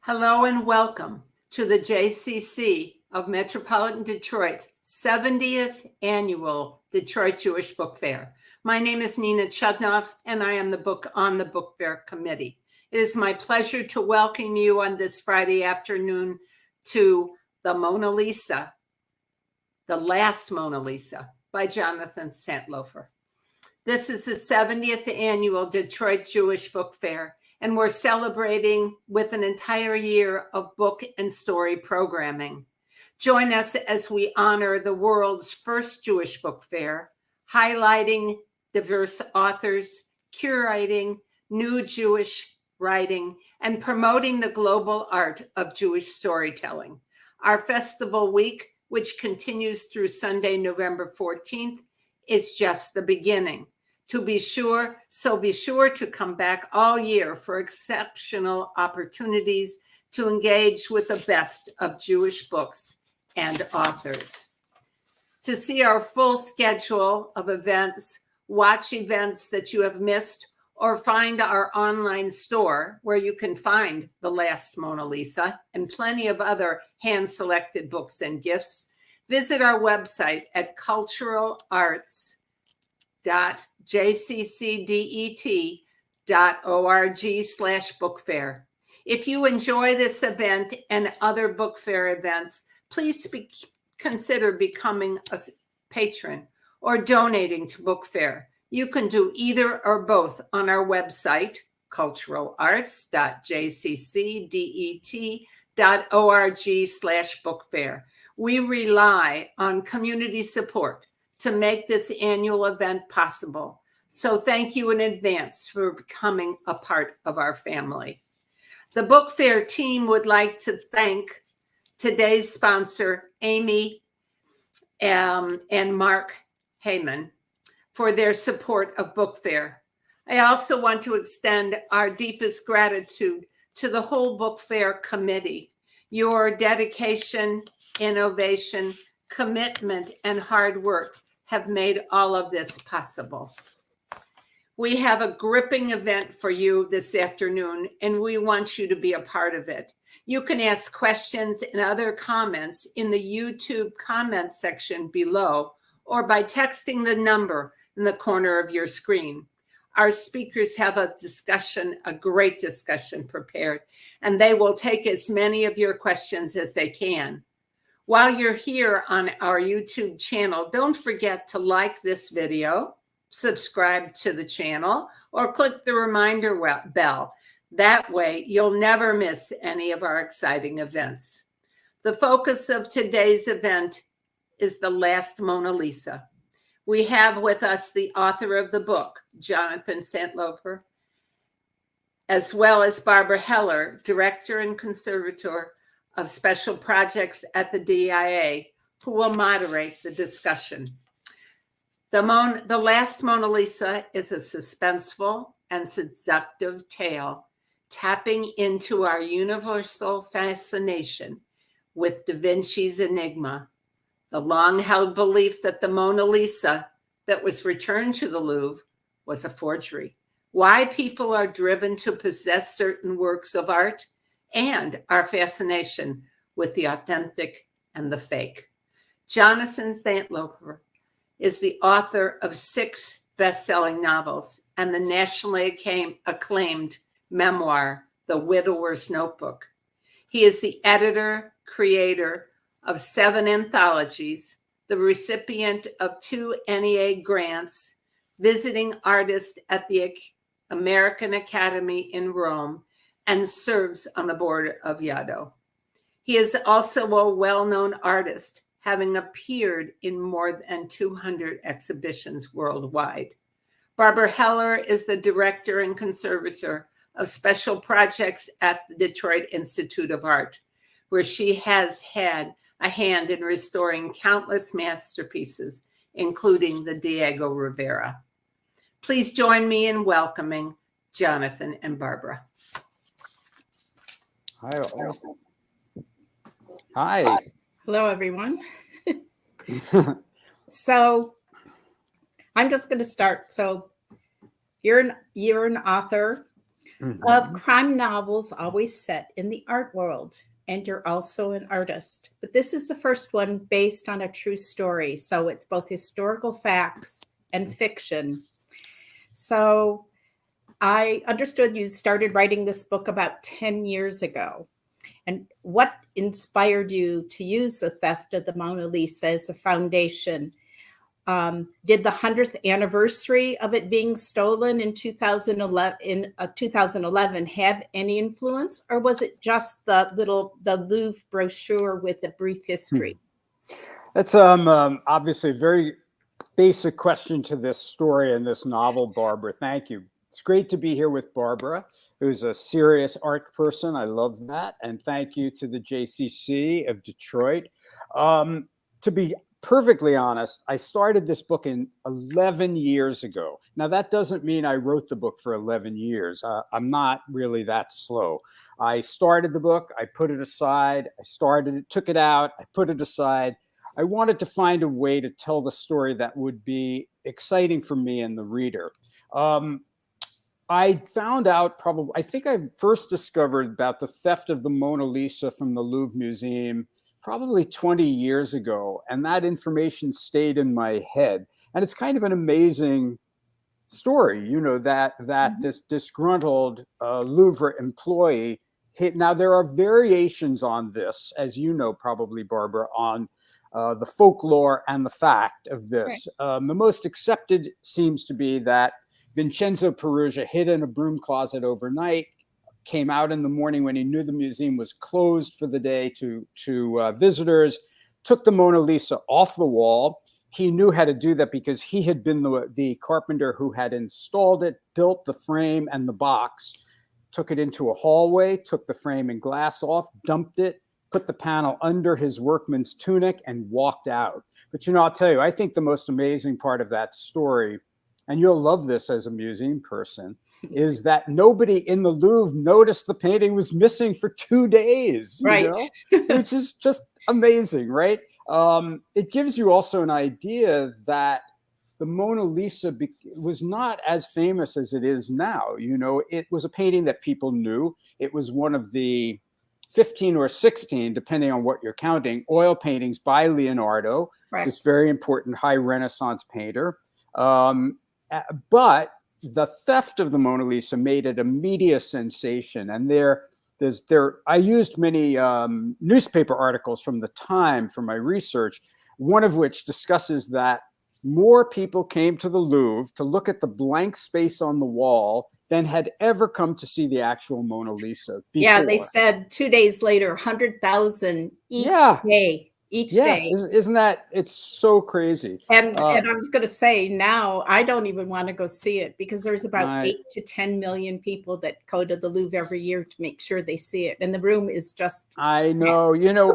Hello and welcome to the JCC of Metropolitan Detroit's 70th Annual Detroit Jewish Book Fair. My name is Nina Chudnoff, and I am on the Book Fair Committee. It is my pleasure to welcome you on this Friday afternoon to The Mona Lisa, The Last Mona Lisa by Jonathan Santlofer. This is the 70th Annual Detroit Jewish Book Fair, and we're celebrating with an entire year of book and story programming. Join us as we honor the world's first Jewish book fair, highlighting diverse authors, curating new Jewish writing, and promoting the global art of Jewish storytelling. Our festival week, which continues through Sunday, November 14th, is just the beginning. Be sure to come back all year for exceptional opportunities to engage with the best of Jewish books and authors. To see our full schedule of events, watch events that you have missed, or find our online store where you can find The Last Mona Lisa and plenty of other hand-selected books and gifts, visit our website at culturalarts.jccdet.org/bookfair. If you enjoy this event and other book fair events, please consider becoming a patron or donating to book fair. You can do either or both on our website, culturalarts.jccdet.org/bookfair. We rely on community support to make this annual event possible. So thank you in advance for becoming a part of our family. The book fair team would like to thank today's sponsor, Amy and Mark Heyman, for their support of book fair. I also want to extend our deepest gratitude to the whole book fair committee. Your dedication, innovation, commitment, and hard work have made all of this possible. We have a gripping event for you this afternoon, and we want you to be a part of it. You can ask questions and other comments in the YouTube comments section below, or by texting the number in the corner of your screen. Our speakers have a great discussion prepared, and they will take as many of your questions as they can. While you're here on our YouTube channel, don't forget to like this video, subscribe to the channel, or click the reminder bell. That way, you'll never miss any of our exciting events. The focus of today's event is The Last Mona Lisa. We have with us the author of the book, Jonathan Santlofer, as well as Barbara Heller, Director and Conservator of Special Projects at the DIA, who will moderate the discussion. The Last Mona Lisa is a suspenseful and seductive tale, tapping into our universal fascination with Da Vinci's enigma, the long-held belief that the Mona Lisa that was returned to the Louvre was a forgery, why people are driven to possess certain works of art, and our fascination with the authentic and the fake. Jonathan Santlofer is the author of 6 best-selling novels and the nationally acclaimed memoir, The Widower's Notebook. He is the editor, creator of 7 anthologies, the recipient of 2 NEA grants, visiting artist at the American Academy in Rome, and serves on the board of Yaddo. He is also a well-known artist, having appeared in more than 200 exhibitions worldwide. Barbara Heller is the director and conservator of special projects at the Detroit Institute of Art, where she has had a hand in restoring countless masterpieces, including the Diego Rivera. Please join me in welcoming Jonathan and Barbara. Hi. Hello, everyone. So I'm just going to start. So you're an author. of crime novels always set in the art world, and you're also an artist. But this is the first one based on a true story, so it's both historical facts and fiction. So I understood you started writing this book about 10 years ago. And what inspired you to use the theft of the Mona Lisa as a foundation? Did the 100th anniversary of it being stolen in 2011 have any influence, or was it just the Louvre brochure with a brief history? That's obviously a very basic question to this story and this novel, Barbara. Thank you. It's great to be here with Barbara, who's a serious art person. I love that. And thank you to the JCC of Detroit. To be perfectly honest, I started this book 11 years ago. Now, that doesn't mean I wrote the book for 11 years. I'm not really that slow. I started the book, I put it aside, took it out, I put it aside. I wanted to find a way to tell the story that would be exciting for me and the reader. I found out I think I first discovered about the theft of the Mona Lisa from the Louvre Museum probably 20 years ago. And that information stayed in my head. And it's kind of an amazing story, that this disgruntled Louvre employee hit. Now, there are variations on this, as you know, probably, Barbara, on the folklore and the fact of this. Right. The most accepted seems to be that Vincenzo Peruggia hid in a broom closet overnight, came out in the morning when he knew the museum was closed for the day to visitors, took the Mona Lisa off the wall. He knew how to do that because he had been the carpenter who had installed it, built the frame and the box, took it into a hallway, took the frame and glass off, dumped it, put the panel under his workman's tunic, and walked out. But I'll tell you, I think the most amazing part of that story, and you'll love this as a museum person, is that nobody in the Louvre noticed the painting was missing for 2 days, right? Which is just amazing, right? It gives you also an idea that the Mona Lisa was not as famous as it is now. It was a painting that people knew. It was one of the 15 or 16, depending on what you're counting, oil paintings by Leonardo, this very important high Renaissance painter. But the theft of the Mona Lisa made it a media sensation. And I used many newspaper articles from the time for my research, one of which discusses that more people came to the Louvre to look at the blank space on the wall than had ever come to see the actual Mona Lisa before. Yeah, they said 2 days later, 100,000 each day. Day. Isn't that, it's so crazy. And I was going to say, now I don't even want to go see it because there's about 8 to 10 million people that go to the Louvre every year to make sure they see it. And the room is just... I know,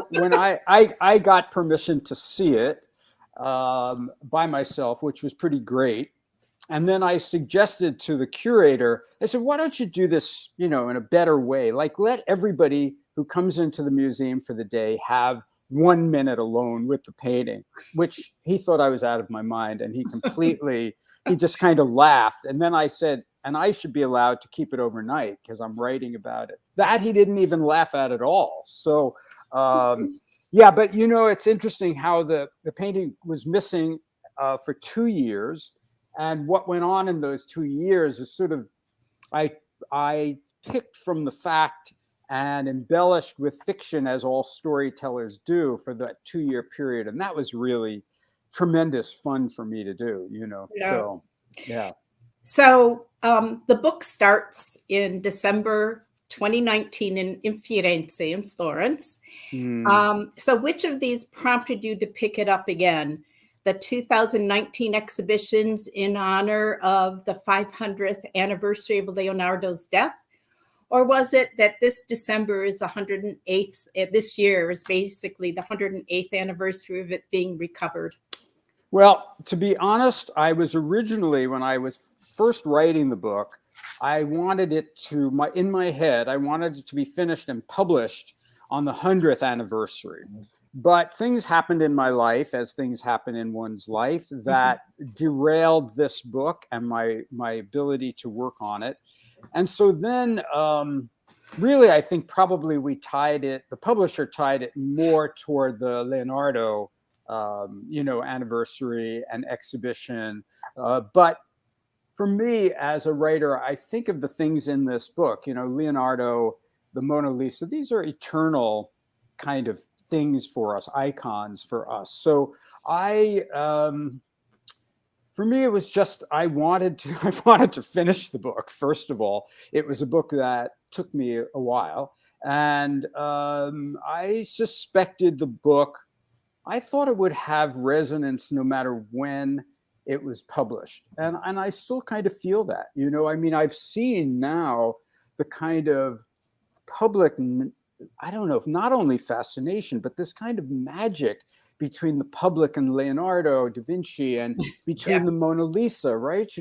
when I got permission to see it by myself, which was pretty great. And then I suggested to the curator, I said, why don't you do this, in a better way? Like, let everybody who comes into the museum for the day have 1 minute alone with the painting, which he thought I was out of my mind. And he just kind of laughed. And then I said, and I should be allowed to keep it overnight because I'm writing about it. That he didn't even laugh at all. So, yeah, but it's interesting how the painting was missing for 2 years. And what went on in those 2 years is sort of, I picked from the fact and embellished with fiction, as all storytellers do, for that 2-year period. And that was really tremendous fun for me to do, Yeah. So, yeah. So the book starts in December 2019 in Firenze, in Florence. So which of these prompted you to pick it up again? The 2019 exhibitions in honor of the 500th anniversary of Leonardo's death? Or was it that this December is 108th, this year is basically the 108th anniversary of it being recovered? Well, to be honest, I was originally, when I was first writing the book, I wanted it to, in my head, I wanted it to be finished and published on the 100th anniversary. But things happened in my life, as things happen in one's life, that derailed this book and my ability to work on it. And so then, really, I think probably the publisher tied it more toward the Leonardo, anniversary and exhibition. But for me, as a writer, I think of the things in this book, Leonardo, the Mona Lisa, these are eternal kind of things for us, icons for us. So for me, it was just, I wanted to finish the book. First of all, it was a book that took me a while. And I suspected the book, I thought it would have resonance no matter when it was published. And I still kind of feel that, I've seen now the kind of public, I don't know if not only fascination, but this kind of magic between the public and Leonardo da Vinci and between the Mona Lisa, right?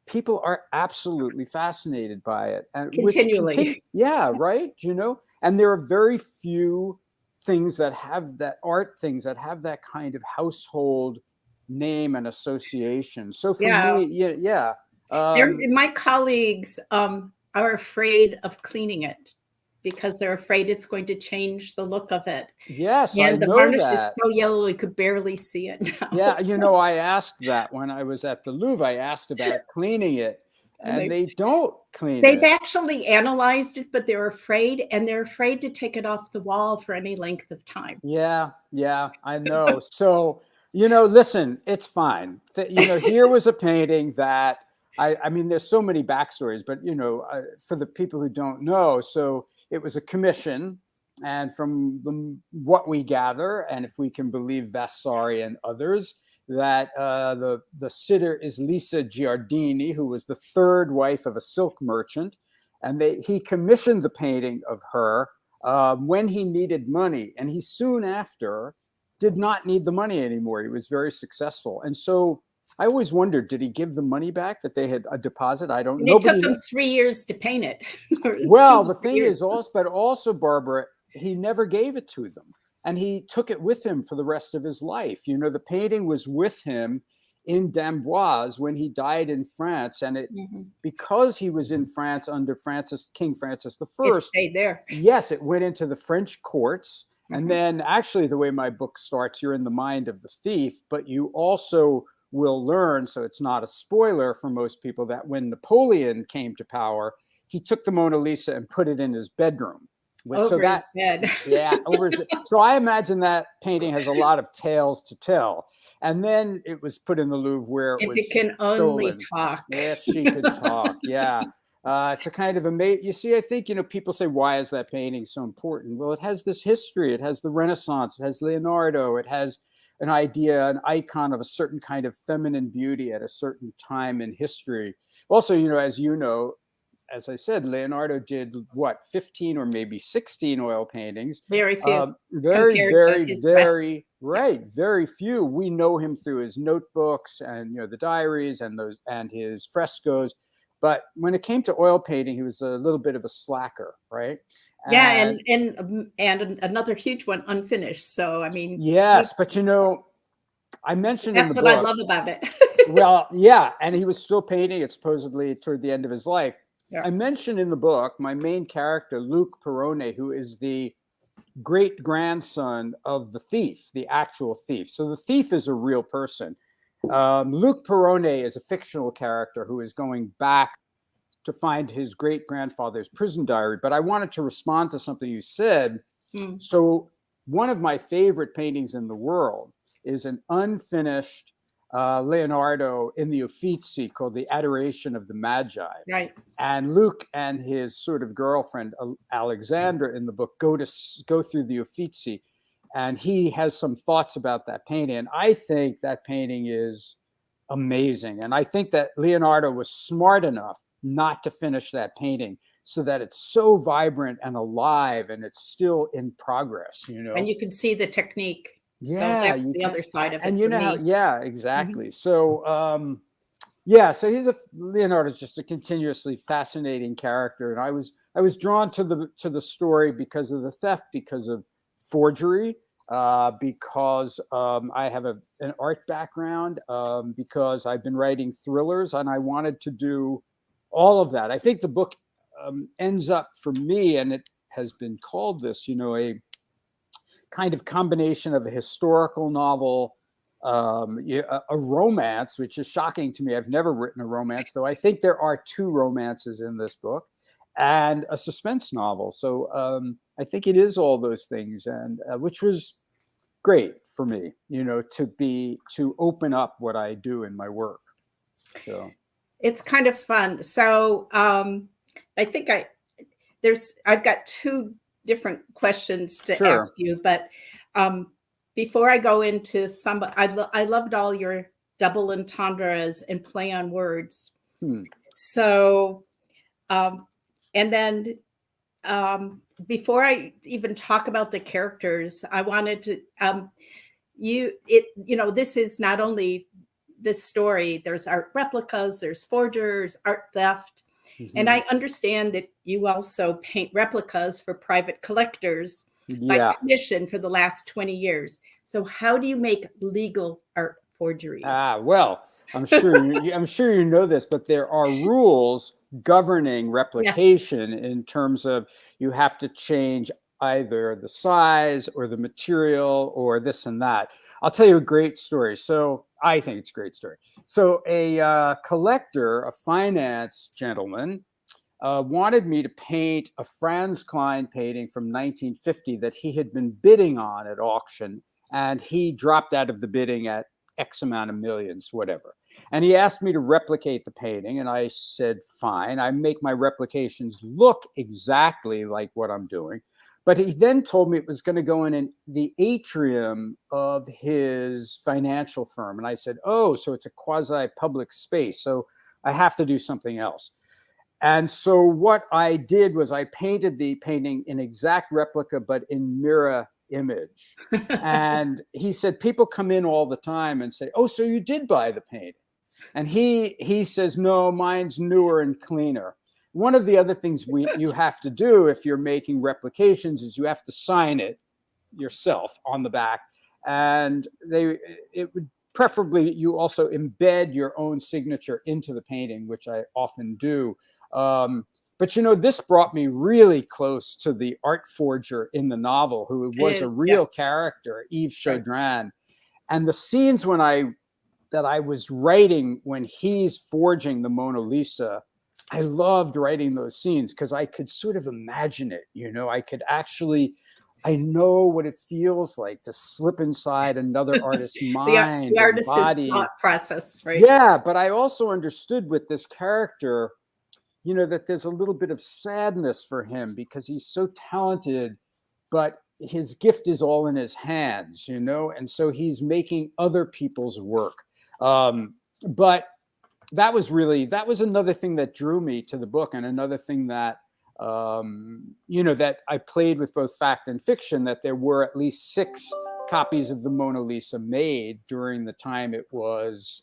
People are absolutely fascinated by it. And Continually. Right. And there are very few things that have that things that have that kind of household name and association. So for me, my colleagues are afraid of cleaning it because they're afraid it's going to change the look of it. Yes, and I the know varnish that. is so yellow you could barely see it now. Yeah, I asked that when I was at the Louvre. I asked about cleaning it, and they don't clean it. They've actually analyzed it, but they're afraid, and they're afraid to take it off the wall for any length of time. Yeah, I know. So, listen, it's fine. Here was a painting that I mean, there's so many backstories, but for the people who don't know, so it was a commission, and from what we gather, and if we can believe Vasari and others, that the sitter is Lisa Giardini, who was the third wife of a silk merchant, and he commissioned the painting of her when he needed money, and he soon after did not need the money anymore. He was very successful, and so I always wondered, did he give the money back that they had a deposit? I don't know. It took him 3 years to paint it. Well, the thing is also, Barbara, he never gave it to them. And he took it with him for the rest of his life. The painting was with him in d'Amboise when he died in France. And because he was in France under King Francis I. It stayed there. Yes, it went into the French courts. And then actually the way my book starts, you're in the mind of the thief, but you also will learn, so it's not a spoiler for most people, that when Napoleon came to power, he took the Mona Lisa and put it in his bedroom. Over his bed. Over his bed. So I imagine that painting has a lot of tales to tell. And then it was put in the Louvre where it was If it can only talk. If she could talk, it's a kind of amazing. You see, I think, people say, why is that painting so important? Well, it has this history. It has the Renaissance. It has Leonardo. It has an idea, an icon of a certain kind of feminine beauty at a certain time in history. Also, as I said, Leonardo did 15 or maybe 16 oil paintings. Very few. Very few. We know him through his notebooks and the diaries and his frescoes. But when it came to oil painting, he was a little bit of a slacker, right? And another huge one, unfinished. So I mean, yes, but I mentioned that's in the what book, I love about it. Well, yeah, and he was still painting it supposedly toward the end of his life. Yeah. I mentioned in the book my main character, Luc Perrone, who is the great grandson of the thief, the actual thief. So the thief is a real person. Luc Perrone is a fictional character who is going back to find his great grandfather's prison diary. But I wanted to respond to something you said. So one of my favorite paintings in the world is an unfinished Leonardo in the Uffizi called The Adoration of the Magi. Right. And Luke and his sort of girlfriend, Alexandra, in the book go through the Uffizi, and he has some thoughts about that painting. And I think that painting is amazing. And I think that Leonardo was smart enough not to finish that painting so that it's so vibrant and alive and it's still in progress, And you can see the technique. Yeah, so that's the other side of it. And exactly. So so Leonardo's just a continuously fascinating character, and I was drawn to the story because of the theft, because of forgery, because I have an art background, because I've been writing thrillers, and I wanted to do all of that. I think the book ends up for me, and it has been called this, a kind of combination of a historical novel, a romance, which is shocking to me. I've never written a romance, though I think there are 2 romances in this book, and a suspense novel. So I think it is all those things, and which was great for me, to open up what I do in my work. So it's kind of fun. So I think I've got 2 different questions to Sure. ask you, but before I go into some, I loved all your double entendres and play on words. So, and then before I even talk about the characters, I wanted to, this is not only this story, there's art replicas, there's forgers, art theft. And I understand that you also paint replicas for private collectors by commission for the last 20 years. So how do you make legal art forgeries? Well, I'm sure you know this, but there are rules governing replication in terms of you have to change either the size or the material or this and that. I'll tell you a great story. So I think it's a great story. So a collector, a finance gentleman, wanted me to paint a Franz Klein painting from 1950 that he had been bidding on at auction, and he dropped out of the bidding at X amount of millions, whatever. And he asked me to replicate the painting, and I said, fine. I make my replications look exactly like what I'm doing. But he then told me it was going to go in the atrium of his financial firm. And I said, oh, so it's a quasi-public space, so I have to do something else. And so what I did was I painted the painting in exact replica, but in mirror image. And he said, people come in all the time and say, oh, so you did buy the painting? And he says, no, mine's newer and cleaner. One of the other things you have to do if you're making replications is you have to sign it yourself on the back. And it would preferably you also embed your own signature into the painting, which I often do. But this brought me really close to the art forger in the novel, who was a real character, Yves Chaudrin. And the scenes that I was writing when he's forging the Mona Lisa, I loved writing those scenes because I could sort of imagine it. I know what it feels like to slip inside another artist's mind, the artist's body. thought process, right? Yeah, but I also understood with this character, that there's a little bit of sadness for him because he's so talented, but his gift is all in his hands, and so he's making other people's work. But that was another thing that drew me to the book, and another thing that that I played with both fact and fiction, that there were at least 6 copies of the Mona Lisa made during the time it was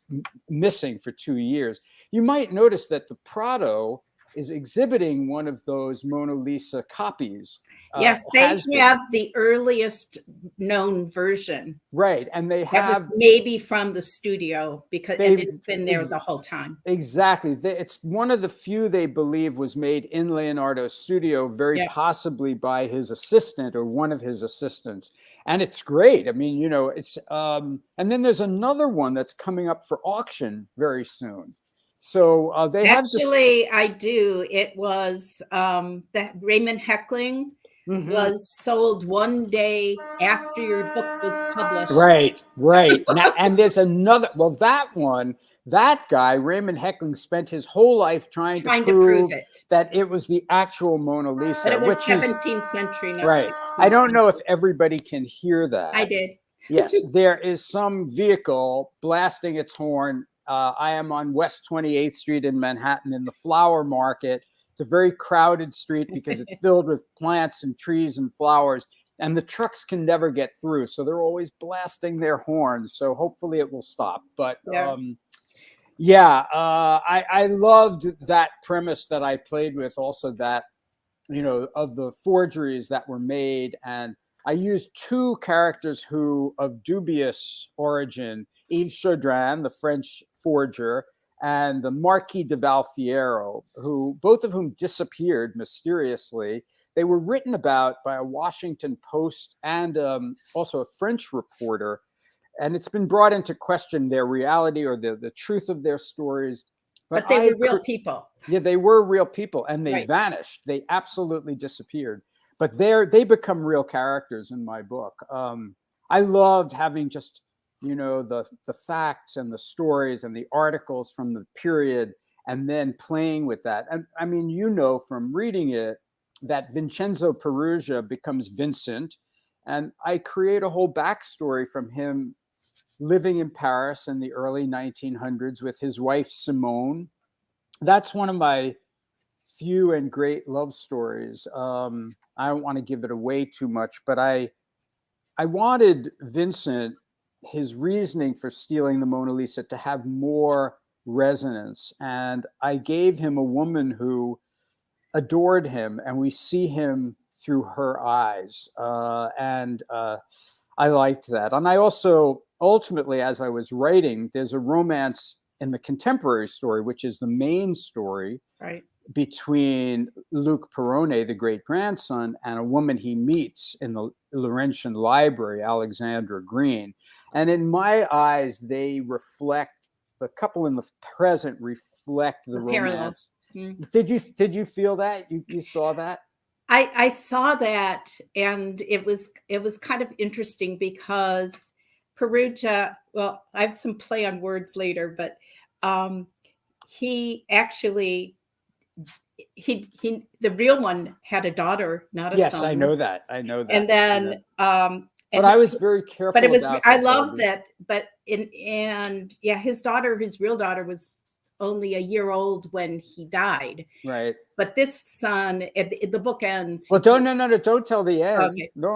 missing for 2 years. You might notice that the Prado is exhibiting one of those Mona Lisa copies. Yes, they have the earliest known version. Right. And they that have was maybe from the studio because it's been there the whole time. Exactly. It's one of the few they believe was made in Leonardo's studio, very possibly by his assistant or one of his assistants. And it's great. I mean, it's and then there's another one that's coming up for auction very soon. So they actually, I do. It was that Raymond Heckling was sold one day after your book was published. Right. Now, and there's another. Well, that guy, Raymond Heckling, spent his whole life trying to prove that it was the actual Mona Lisa. But it was 17th century. Right. I don't know if everybody can hear that. I did. Yes, there is some vehicle blasting its horn. I am on West 28th Street in Manhattan in the flower market. It's a very crowded street because it's filled with plants and trees and flowers, and the trucks can never get through. So they're always blasting their horns. So hopefully it will stop. But I loved that premise that I played with also, that, of the forgeries that were made. And I used two characters who of dubious origin, Yves Chaudrin, the French forger, and the Marquis de Valfiero, who both of whom disappeared mysteriously. They were written about by a Washington Post and also a French reporter, and it's been brought into question their reality or the truth of their stories. But they were real people. Yeah, they were real people, and they vanished. They absolutely disappeared. But they become real characters in my book. I loved having just, the facts and the stories and the articles from the period, and then playing with that. And I mean, from reading it, that Vincenzo Perugia becomes Vincent, and I create a whole backstory from him living in Paris in the early 1900s with his wife Simone. That's one of my few and great love stories. I don't want to give it away too much, but I wanted Vincent, his reasoning for stealing the Mona Lisa, to have more resonance. And I gave him a woman who adored him, and we see him through her eyes. And I liked that. And I also, ultimately, as I was writing, there's a romance in the contemporary story, which is the main story, between Luc Perronnet, the great-grandson, and a woman he meets in the Laurentian Library, Alexandra Green. And in my eyes, they reflect, the couple in the present reflect the romance. Did you feel that? You saw that? I saw that, and it was kind of interesting because Perugia, well, I have some play on words later, but he actually, the real one had a daughter, not a son. Yes, I know that. And then, but I was very careful. But it was, about I loved that. But his real daughter was only a year old when he died. Right. But this son, the book ends. Well, don't tell the end. Okay. No,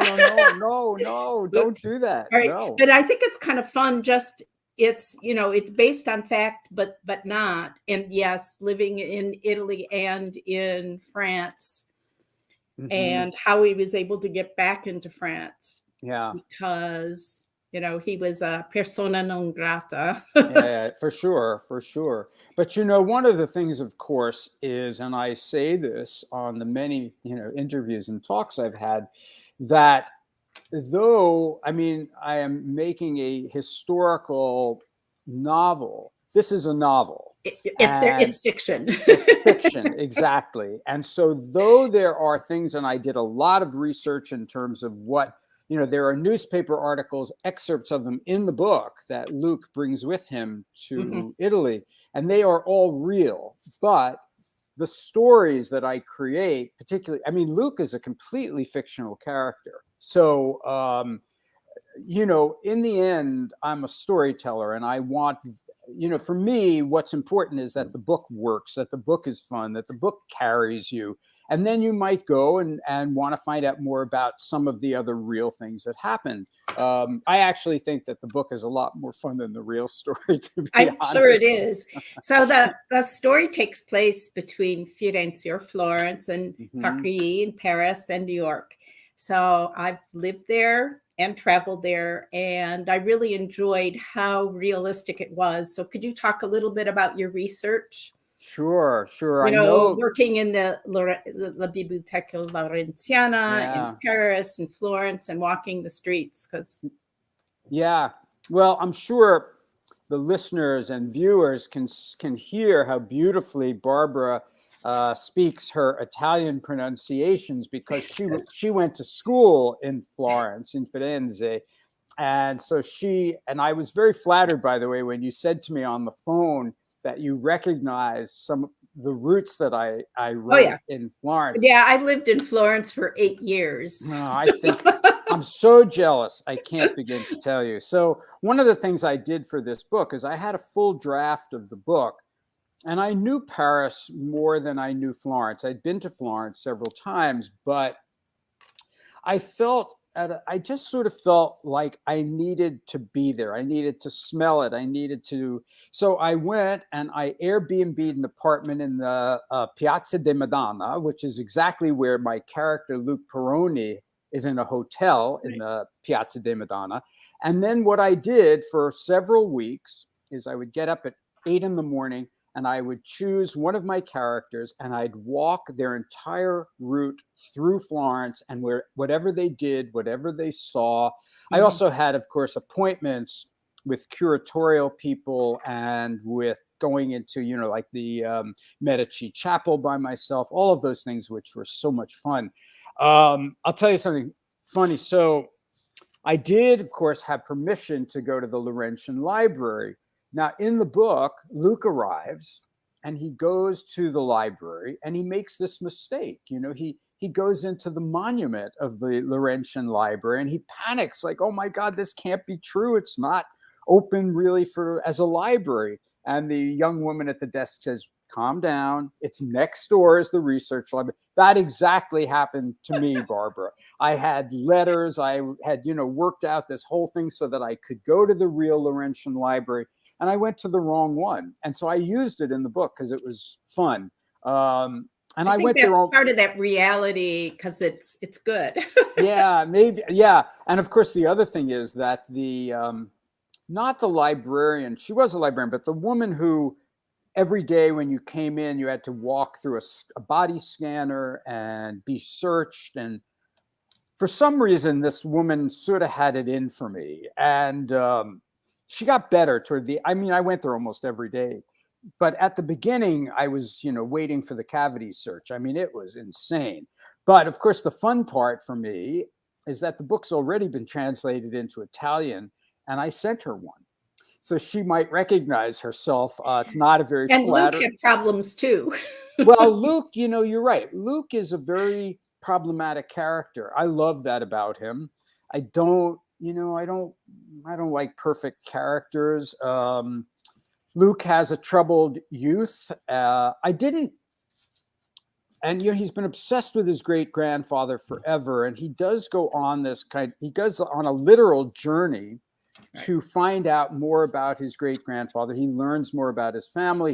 don't do that. Right. No. But I think it's kind of fun. Just it's based on fact, but not. And yes, living in Italy and in France, and how he was able to get back into France. Yeah. Because he was a persona non grata. Yeah, for sure. But one of the things, of course, is, and I say this on the many interviews and talks I've had, that though I am making a historical novel, this is a novel. It's fiction. It's fiction, exactly. And so though there are things, and I did a lot of research in terms of what, there are newspaper articles, excerpts of them in the book that Luc brings with him to Italy, and they are all real. But the stories that I create, particularly, Luc is a completely fictional character. So, in the end, I'm a storyteller, and I want, for me, what's important is that the book works, that the book is fun, that the book carries you. And then you might go and want to find out more about some of the other real things that happen. I actually think that the book is a lot more fun than the real story, to be honest. I'm sure it is. So the story takes place between Firenze or Florence and Paris and Paris and New York. So I've lived there and traveled there, and I really enjoyed how realistic it was. So could you talk a little bit about your research? Sure. I know, working in the La Biblioteca Laurentiana in Paris and Florence, and walking the streets. Yeah, well, I'm sure the listeners and viewers can hear how beautifully Barbara speaks her Italian pronunciations, because she went to school in Florence, in Firenze. And so I was very flattered, by the way, when you said to me on the phone that you recognized some of the roots that I wrote in Florence. Yeah, I lived in Florence for 8 years. I think I'm so jealous. I can't begin to tell you. So one of the things I did for this book is I had a full draft of the book, and I knew Paris more than I knew Florence. I'd been to Florence several times, but I just sort of felt like I needed to be there. I needed to smell it. So I went and I Airbnb'd an apartment in the Piazza de Madonna, which is exactly where my character Luc Perronnet is in a hotel in the Piazza de Madonna. And then what I did for several weeks is I would get up at 8 a.m. and I would choose one of my characters and I'd walk their entire route through Florence, and whatever they did, whatever they saw. I also had, of course, appointments with curatorial people and with going into, like the Medici Chapel by myself, all of those things, which were so much fun. I'll tell you something funny. So I did, of course, have permission to go to the Laurentian Library. Now, in the book, Luke arrives and he goes to the library and he makes this mistake. He goes into the monument of the Laurentian Library and he panics like, oh my God, this can't be true. It's not open really as a library. And the young woman at the desk says, calm down. It's next door is the research library. That exactly happened to me, Barbara. I had letters. I had, worked out this whole thing so that I could go to the real Laurentian Library. And I went to the wrong one. And so I used it in the book because it was fun. And I think went that's there. Part of that reality because it's good. Yeah, maybe. Yeah. And of course, the other thing is that not the librarian, she was a librarian, but the woman who every day when you came in, you had to walk through a body scanner and be searched. And for some reason, this woman sort of had it in for me. And she got better I went there almost every day. But at the beginning, I was, waiting for the cavity search. It was insane. But of course, the fun part for me is that the book's already been translated into Italian, and I sent her one. So she might recognize herself. It's not a very and flattering. Luke had problems too. Well, Luke, you're right. Luke is a very problematic character. I love that about him. I don't like perfect characters. Luke has a troubled youth. He's been obsessed with his great grandfather forever. And he does go on he goes on a literal journey to find out more about his great grandfather. He learns more about his family.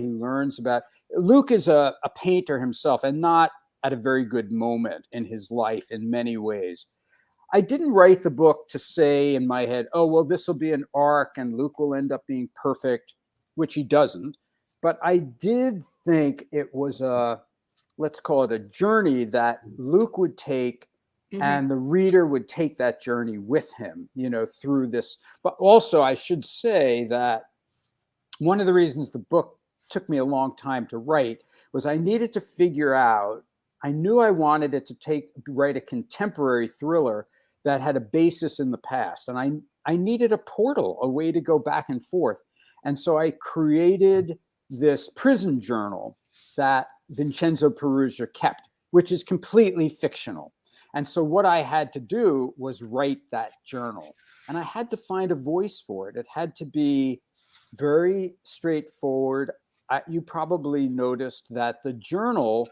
Luke is a painter himself, and not at a very good moment in his life in many ways. I didn't write the book to say in my head, oh, well, this will be an arc and Luke will end up being perfect, which he doesn't. But I did think it was let's call it a journey that Luke would take, and the reader would take that journey with him, through this. But also, I should say that one of the reasons the book took me a long time to write was I needed to figure out, I knew I wanted it to write a contemporary thriller that had a basis in the past. And I needed a portal, a way to go back and forth. And so I created this prison journal that Vincenzo Perugia kept, which is completely fictional. And so what I had to do was write that journal. And I had to find a voice for it. It had to be very straightforward. You probably noticed that the journal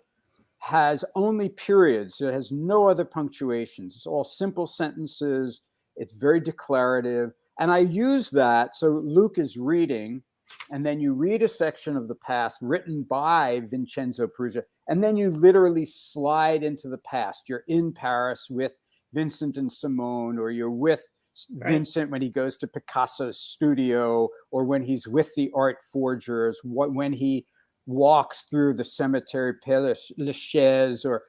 has only periods. It has no other punctuations. It's all simple sentences. It's very declarative. And I use that. So Luke is reading, and then you read a section of the past written by Vincenzo Perugia, and then you literally slide into the past. You're in Paris with Vincent and Simone, or you're with Vincent when he goes to Picasso's studio, or when he's with the art forgers, when he walks through the cemetery Père Lachaise, or,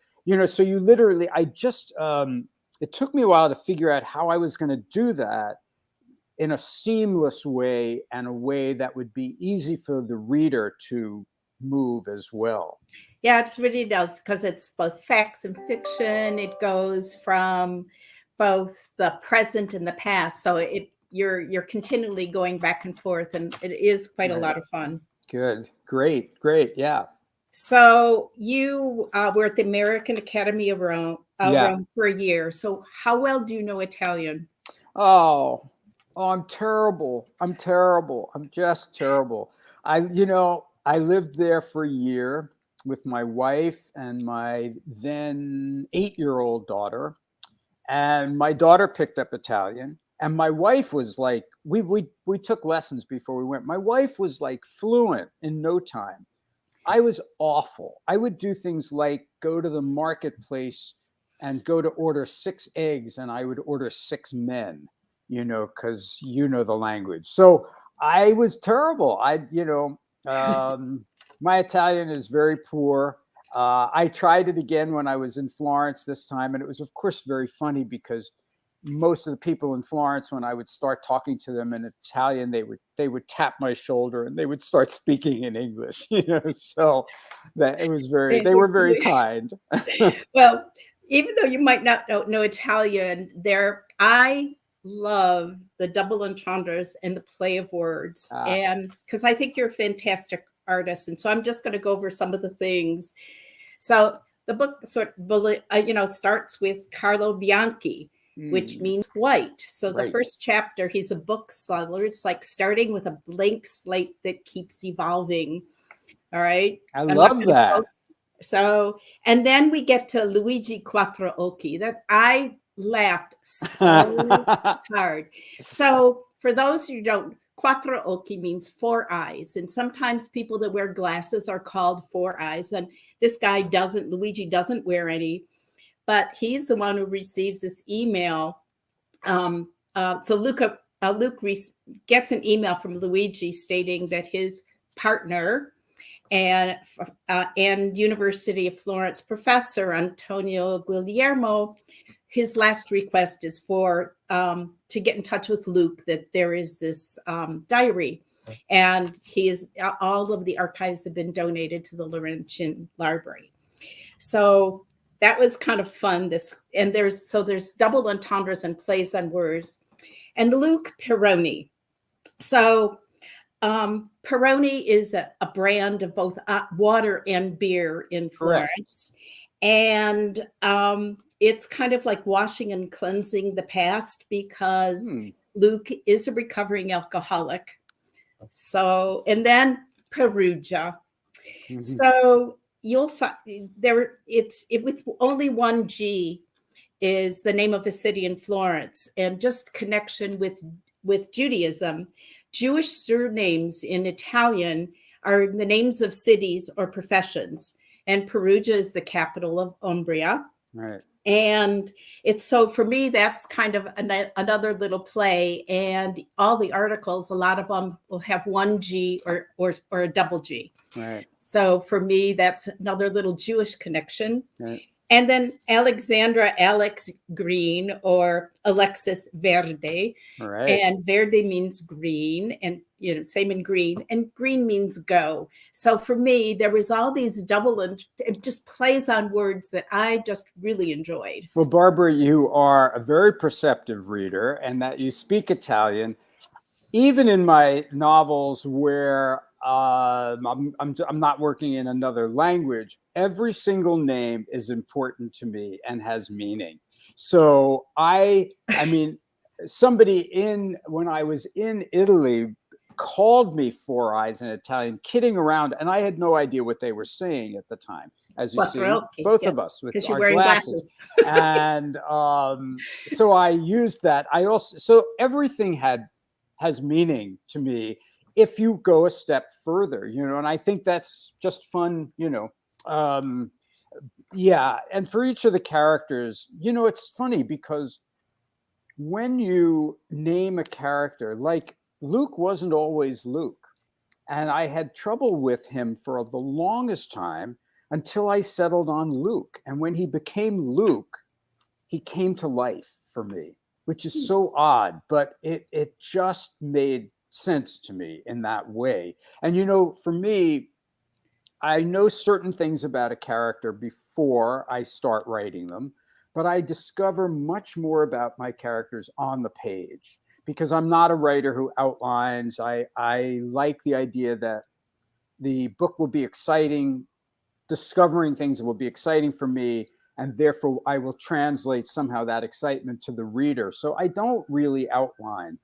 so you literally, it took me a while to figure out how I was going to do that in a seamless way, and a way that would be easy for the reader to move as well. Yeah, it really does, because it's both facts and fiction. It goes from both the present and the past. So you're continually going back and forth, and it is quite a lot of fun. Good. Great. Yeah. So you were at the American Academy of Rome for a year. So how well do you know Italian? Oh, I'm terrible. I'm just terrible. I lived there for a year with my wife and my then 8-year-old daughter. And my daughter picked up Italian. And my wife was like, we took lessons before we went. My wife was like fluent in no time. I was awful. I would do things like go to the marketplace and go to order 6 eggs, and I would order 6 men, because the language. So I was terrible. My Italian is very poor. I tried it again when I was in Florence this time, and it was, of course, very funny because most of the people in Florence, when I would start talking to them in Italian, they would tap my shoulder and they would start speaking in English. So that it was they were very kind. Well, even though you might not know Italian, I love the double entendres and the play of words, and because I think you're a fantastic artist, and so I'm just going to go over some of the things. So the book starts with Carlo Bianchi, which means white. So the first chapter, he's a bookseller. It's like starting with a blank slate that keeps evolving. All right. I love that. So, and then we get to Luigi Quattro Occhi. That I laughed so hard. So for those who don't, Quattro Occhi means 4 eyes. And sometimes people that wear glasses are called 4 eyes. And this guy Luigi doesn't wear any, but he's the one who receives this email. So Luke gets an email from Luigi stating that his partner and University of Florence professor Antonio Guglielmo, his last request is for to get in touch with Luke, that there is this diary, and all of the archives have been donated to the Laurentian Library. So that was kind of fun. There's double entendres and plays on words. And Luke Peroni. So Peroni is a brand of both water and beer in Florence. And it's kind of like washing and cleansing the past, because Luke is a recovering alcoholic. So, and then Perugia. Mm-hmm. So you'll find with only one G is the name of a city in Florence, and just connection with Judaism. Jewish surnames in Italian are the names of cities or professions, and Perugia is the capital of Umbria. Right. And for me, that's kind of another little play. And all the articles, a lot of them will have one G or a double G. Right. So for me, that's another little Jewish connection. Right. And then Alexandra Alex Green, or Alexis Verde. Right. And Verde means green, and same in green, and green means go. So for me, there was all these double and just plays on words that I just really enjoyed. Well, Barbara, you are a very perceptive reader, and that you speak Italian. Even in my novels where I'm not working in another language, every single name is important to me and has meaning. So I mean, when I was in Italy, called me 4 eyes in Italian, kidding around, and I had no idea what they were saying at the time. As you see, both of us with our glasses. And so I used that. So everything has meaning to me if you go a step further, and I think that's just fun, and for each of the characters, it's funny because when you name a character, like Luke wasn't always Luke, and I had trouble with him for the longest time until I settled on Luke. And when he became Luke, he came to life for me, which is so odd, but it just made sense to me in that way. And for me, I know certain things about a character before I start writing them, but I discover much more about my characters on the page, because I'm not a writer who outlines. I like the idea that the book will be exciting, discovering things that will be exciting for me, and therefore I will translate somehow that excitement to the reader. So I don't really outline,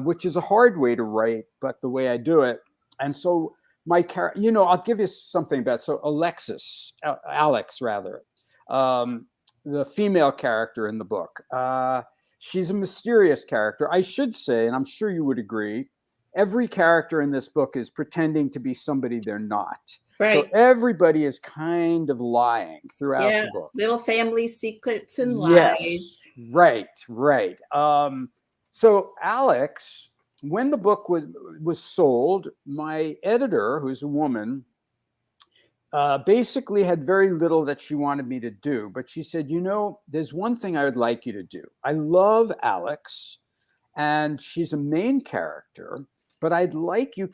which is a hard way to write, but the way I do it. And so my character, I'll give you something about, so Alex, the female character in the book, she's a mysterious character. I should say, and I'm sure you would agree, every character in this book is pretending to be somebody they're not. So Right. everybody is kind of lying throughout Yeah. the book. Little family secrets and Yes, lies. right. So Alex, when the book was sold, my editor, who's a woman, basically had very little that she wanted me to do, but she said, there's one thing I would like you to do. I love Alex, and she's a main character, but I'd like you,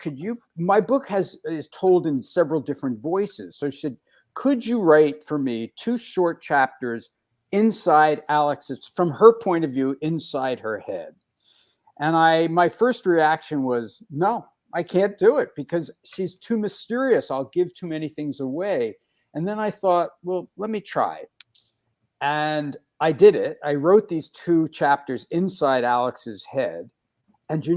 my book is told in several different voices. So she said, could you write for me 2 short chapters inside Alex's, from her point of view, inside her head? And my first reaction was, no, I can't do it because she's too mysterious. I'll give too many things away. And then I thought, well, let me try. And I did it. I wrote these 2 chapters inside Alex's head. And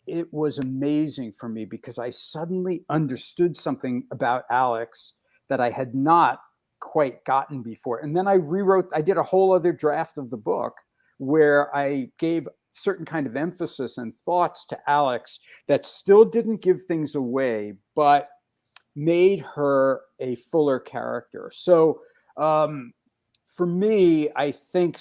it was amazing for me because I suddenly understood something about Alex that I had not quite gotten before. And then I did a whole other draft of the book where I gave certain kind of emphasis and thoughts to Alex that still didn't give things away, but made her a fuller character. So for me, I think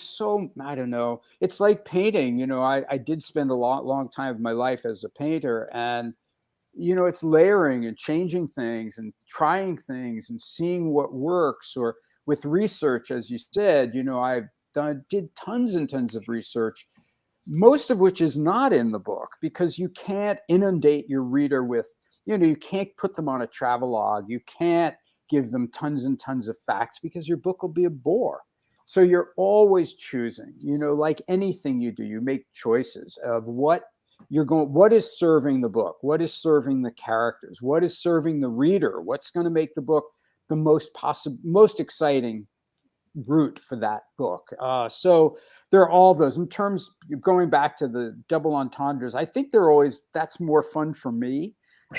I don't know, it's like painting. I did spend a long time of my life as a painter, and it's layering and changing things and trying things and seeing what works. Or with research, as you said, did tons and tons of research, most of which is not in the book because you can't inundate your reader with, you can't put them on a travelogue. You can't give them tons and tons of facts because your book will be a bore. So you're always choosing, like anything you do, you make choices of what is serving the book, what is serving the characters, what is serving the reader, what's going to make the book the most exciting route for that book. So there are all those. In terms, going back to the double entendres, I think that's more fun for me,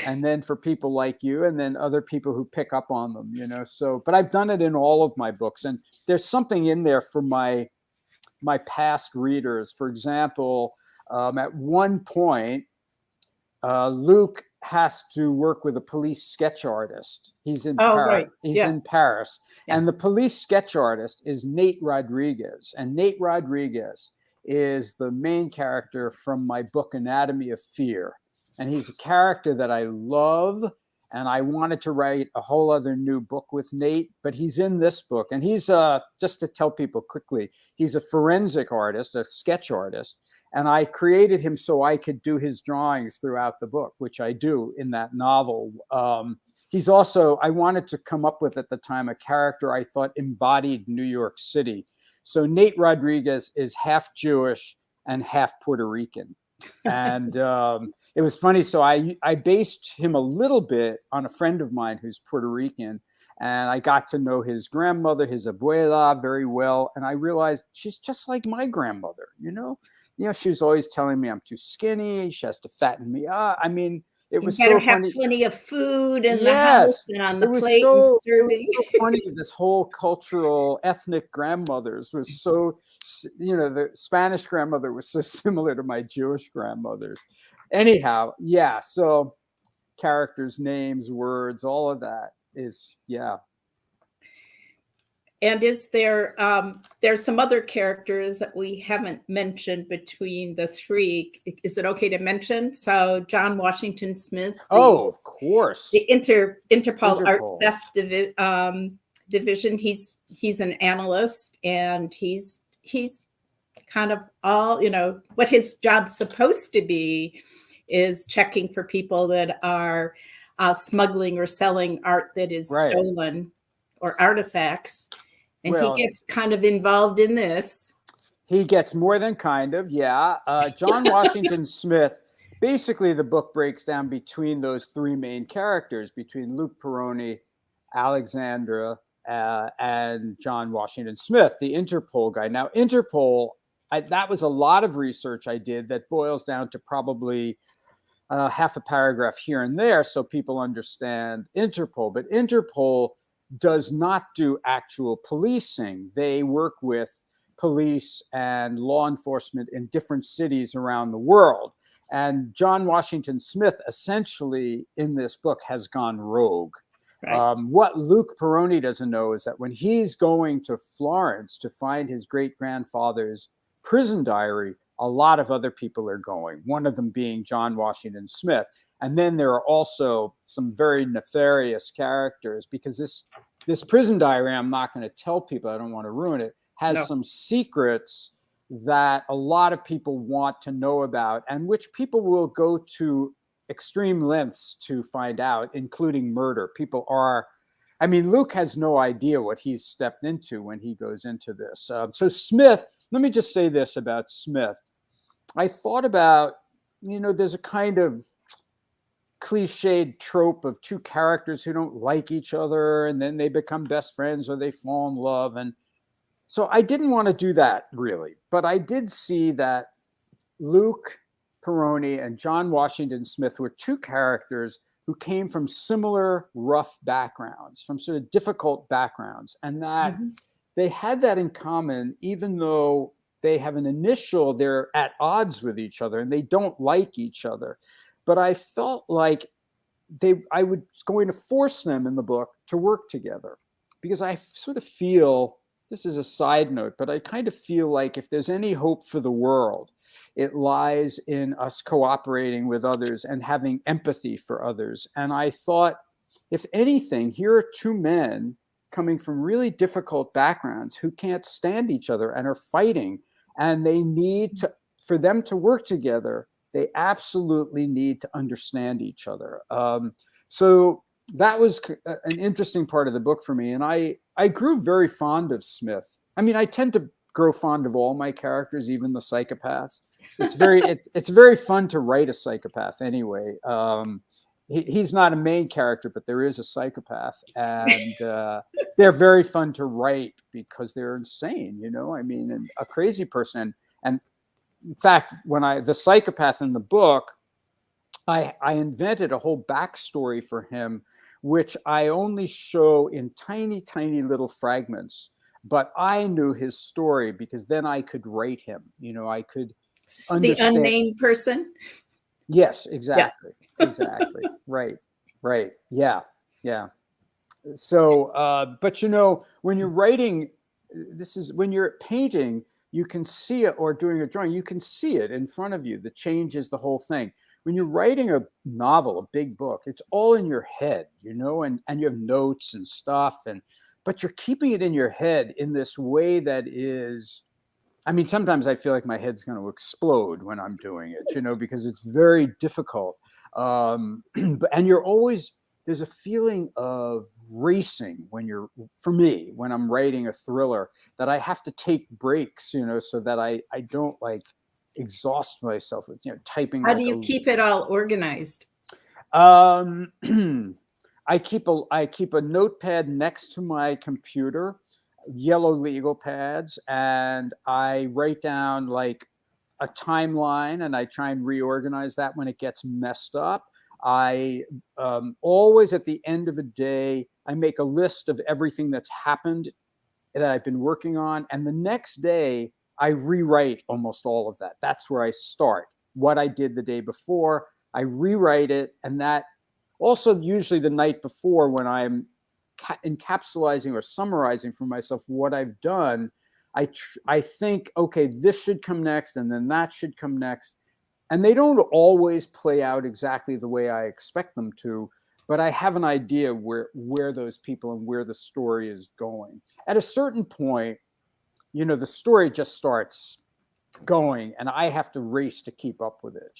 and then for people like you, and then other people who pick up on them, So, but I've done it in all of my books, and there's something in there for my past readers. For example, at one point, Luke has to work with a police sketch artist. He's in Paris. Right. He's Yes. in Paris. Yeah. And the police sketch artist is Nate Rodriguez. And Nate Rodriguez is the main character from my book, Anatomy of Fear. And he's a character that I love. And I wanted to write a whole other new book with Nate, but he's in this book. And he's, just to tell people quickly, he's a forensic artist, a sketch artist. And I created him so I could do his drawings throughout the book, which I do in that novel. He's also, I wanted to come up with at the time a character I thought embodied New York City. So Nate Rodriguez is half Jewish and half Puerto Rican. And it was funny. So I based him a little bit on a friend of mine who's Puerto Rican. And I got to know his grandmother, his abuela, very well. And I realized she's just like my grandmother, she was always telling me I'm too skinny. She has to fatten me up. I mean, it was so have funny. Plenty of food in the house and on the plate and serving. It was so funny. This whole cultural, ethnic grandmothers was so, the Spanish grandmother was so similar to my Jewish grandmothers. Anyhow, yeah. So characters, names, words, all of that is, yeah. And is there's some other characters that we haven't mentioned between the 3? Is it okay to mention? So John Washington Smith. Of course. The Interpol Art Theft Division. He's an analyst, and he's kind of all, what his job's supposed to be is checking for people that are smuggling or selling art that is stolen or artifacts. And he gets kind of involved in this. He gets more than kind of, yeah. John Washington Smith, basically the book breaks down between those 3 main characters, between Luke Peroni, Alexandra, and John Washington Smith, the Interpol guy. Now, Interpol, that was a lot of research I did that boils down to probably half a paragraph here and there so people understand Interpol. But Interpol does not do actual policing. They work with police and law enforcement in different cities around the world. And John Washington Smith essentially in this book has gone rogue. Right. What Luke Peroni doesn't know is that when he's going to Florence to find his great-grandfather's prison diary, a lot of other people are going, one of them being John Washington Smith. And then there are also some very nefarious characters, because this prison diary, I'm not going to tell people, I don't want to ruin it, has some secrets that a lot of people want to know about, and which people will go to extreme lengths to find out, including murder. People are, I mean, Luke has no idea what he's stepped into when he goes into this. So Smith, let me just say this about Smith. I thought about, there's a kind of cliched trope of two characters who don't like each other, and then they become best friends or they fall in love. And so I didn't want to do that really, but I did see that Luke Peroni and John Washington Smith were two characters who came from similar rough backgrounds, from sort of difficult backgrounds, and that they had that in common, even though they have an initial, they're at odds with each other and they don't like each other. But I felt like I was going to force them in the book to work together, because I sort of feel, this is a side note, but I kind of feel like if there's any hope for the world, it lies in us cooperating with others and having empathy for others. And I thought, if anything, here are two men coming from really difficult backgrounds who can't stand each other and are fighting, and they need to, for them to work together, they absolutely need to understand each other. So that was an interesting part of the book for me. And I grew very fond of Smith. I mean, I tend to grow fond of all my characters, even the psychopaths. It's very fun to write a psychopath anyway. He's not a main character, but there is a psychopath, and they're very fun to write because they're insane, I mean, and a crazy person. And in fact, when the psychopath in the book, I invented a whole backstory for him, which I only show in tiny, tiny little fragments. But I knew his story because then I could write him. I could understand. The unnamed person? Yes, exactly. Yeah. Exactly. Right. Yeah. So, but when you're writing, when you're painting, you can see it, or doing a drawing, you can see it in front of you. The change is the whole thing. When you're writing a novel, a big book, it's all in your head, and you have notes and stuff, but you're keeping it in your head in this way that is, I mean, sometimes I feel like my head's going to explode when I'm doing it, because it's very difficult. And there's a feeling of racing for me, when I'm writing a thriller, that I have to take breaks, so that I don't exhaust myself with, typing. How do you keep it all organized? I keep a notepad next to my computer, yellow legal pads, and I write down a timeline, and I try and reorganize that when it gets messed up. I always, at the end of a day, I make a list of everything that's happened that I've been working on, and the next day I rewrite almost all of that. That's where I start. What I did the day before, I rewrite it, and that also usually the night before, when I'm encapsulating or summarizing for myself what I've done, I think, okay, this should come next, and then that should come next. And they don't always play out exactly the way I expect them to, but I have an idea where those people and where the story is going. At a certain point, the story just starts going, and I have to race to keep up with it,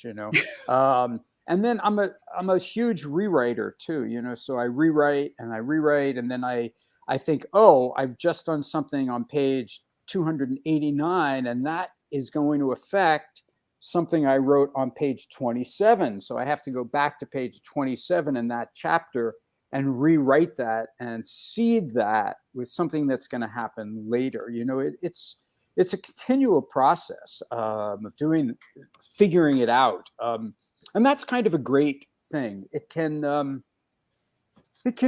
and then I'm a huge rewriter too, so I rewrite, and then I think, oh, I've just done something on page 289, and that is going to affect something I wrote on page 27. So I have to go back to page 27 in that chapter and rewrite that and seed that with something that's going to happen later. It's a continual process of figuring it out. And that's kind of a great thing. It can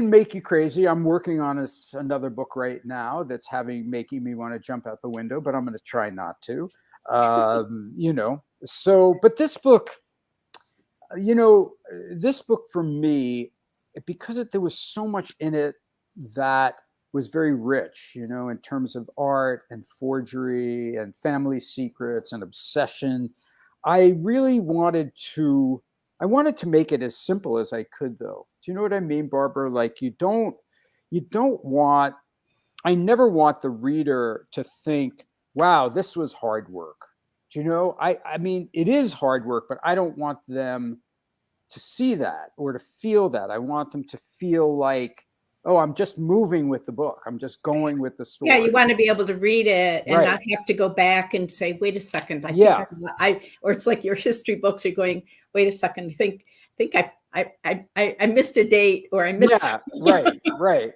make you crazy. I'm working on another book right now that's making me want to jump out the window, but I'm going to try not to. So, but this book, this book for me, because there was so much in it that was very rich, in terms of art and forgery and family secrets and obsession. I really wanted to make it as simple as I could, though. Do you know what I mean, Barbara? Like I never want the reader to think, wow, this was hard work. Do you know? I mean, it is hard work, but I don't want them to see that or to feel that. I want them to feel like, oh, I'm just moving with the book. I'm just going with the story. Yeah, you want to be able to read it and Right. not have to go back and say, wait a second. Or it's like your history books are going, wait a second. I think I missed a date, or I missed. Yeah, right.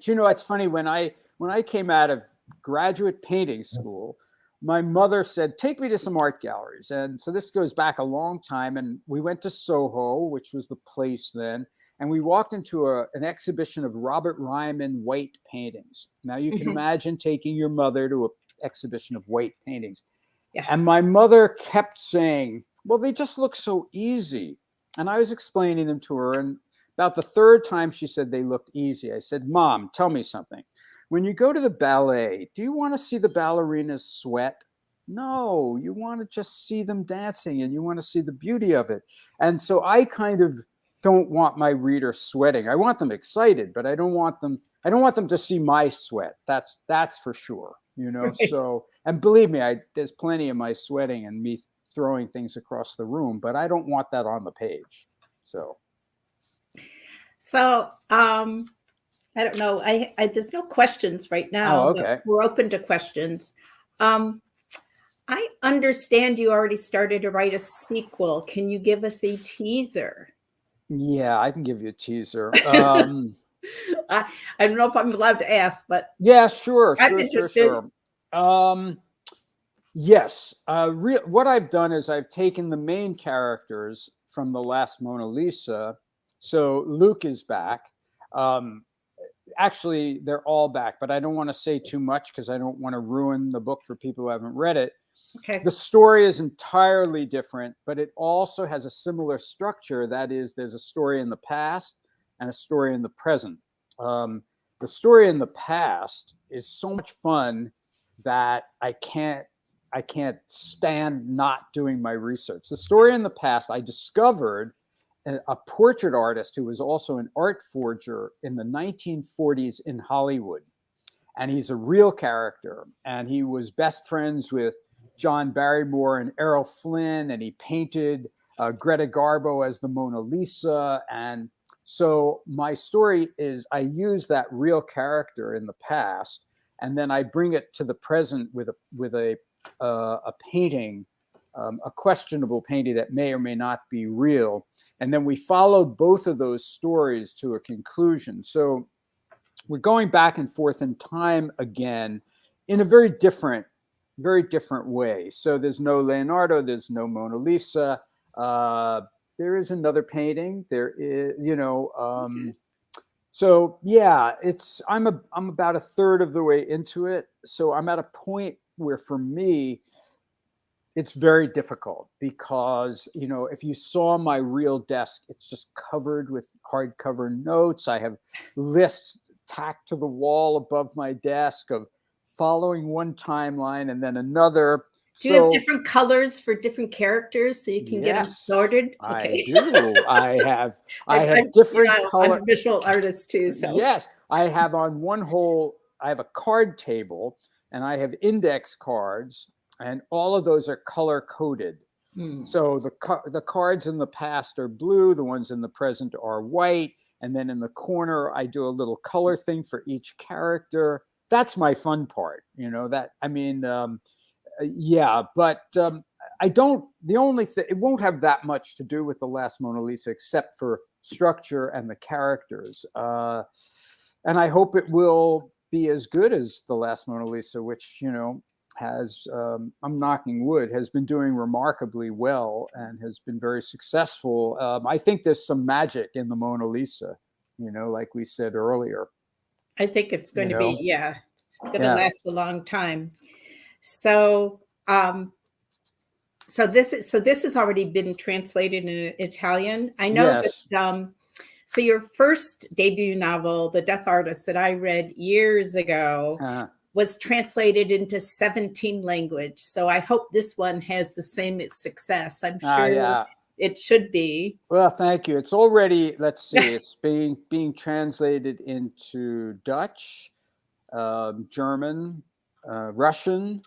It's funny, when I came out of graduate painting school, my mother said, take me to some art galleries. And so this goes back a long time. And we went to Soho, which was the place then. And we walked into an exhibition of Robert Ryman white paintings. Now you can imagine taking your mother to an exhibition of white paintings. Yeah. And my mother kept saying, well, they just look so easy. And I was explaining them to her. And about the third time she said they looked easy, I said, Mom, tell me something. When you go to the ballet, do you want to see the ballerinas sweat? No, you want to just see them dancing, and you want to see the beauty of it. And so I kind of don't want my reader sweating. I want them excited, but I don't want them to see my sweat. That's for sure. Right. So, and believe me, there's plenty of my sweating and me throwing things across the room, but I don't want that on the page. So I don't know. I there's no questions right now. Oh, okay. But we're open to questions. I understand you already started to write a sequel. Can you give us a teaser? Yeah, I can give you a teaser. I don't know if I'm allowed to ask, but Yeah, sure. I'm interested. Yes. What I've done is I've taken the main characters from the last Mona Lisa. So Luke is back. Actually, they're all back, but I don't want to say too much because I don't want to ruin the book for people who haven't read it. Okay. The story is entirely different, but it also has a similar structure. That is, there's a story in the past and a story in the present. The story in the past is so much fun that I can't stand not doing my research. The story in the past, I discovered a portrait artist who was also an art forger in the 1940s in Hollywood. And he's a real character. And he was best friends with John Barrymore and Errol Flynn. And he painted Greta Garbo as the Mona Lisa. And so my story is I use that real character in the past, and then I bring it to the present with a painting, a questionable painting that may or may not be real. And then we follow both of those stories to a conclusion. So we're going back and forth in time again in a very different way. So there's no Leonardo, there's no Mona Lisa. There is another painting. There is, so yeah, I'm about a third of the way into it. So I'm at a point where for me, it's very difficult because, if you saw my real desk, it's just covered with hardcover notes. I have lists tacked to the wall above my desk of following one timeline and then another. Do you have different colors for different characters so you can get them sorted? Okay. I do. I have different colors. I'm a visual artist too. So yes, I have I have a card table and I have index cards, and all of those are color coded. So the cards in the past are blue, the ones in the present are white, and then in the corner I do a little color thing for each character. That's my fun part, but I don't, it won't have that much to do with the last Mona Lisa except for structure and the characters. And I hope it will be as good as the last Mona Lisa, which, has, I'm knocking wood, has been doing remarkably well and has been very successful. I think there's some magic in the Mona Lisa, like we said earlier. I think it's going to be, it's going to last a long time. So, So this has already been translated in Italian. I know Yes. that. So your first debut novel, The Death Artist, that I read years ago, was translated into 17 language. So I hope this one has the same success. I'm sure it should be. Well, thank you. It's already, let's see, it's being translated into Dutch, German, Russian.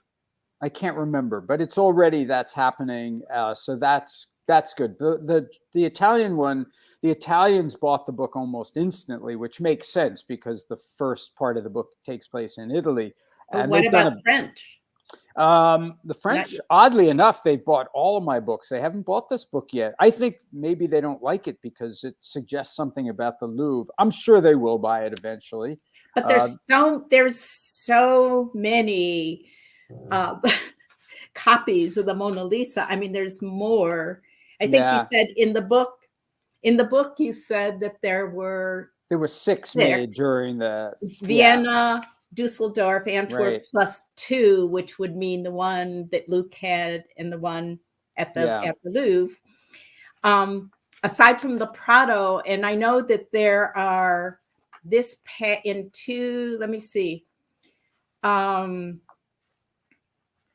I can't remember, but it's already, that's happening. So that's good. The Italian one, the Italians bought the book almost instantly, which makes sense because the first part of the book takes place in Italy. Well, and what about French? The French, oddly enough, they bought all of my books. They haven't bought this book yet. I think maybe they don't like it because it suggests something about the Louvre. I'm sure they will buy it eventually. But there's so many copies of the Mona Lisa. I mean, there's more. I think you said in the book you said that there were six made during the Vienna, Dusseldorf, Antwerp, plus 2, which would mean the one that Luke had and the one at the Louvre. Aside from the Prado, and I know that there are in 2. Let me see.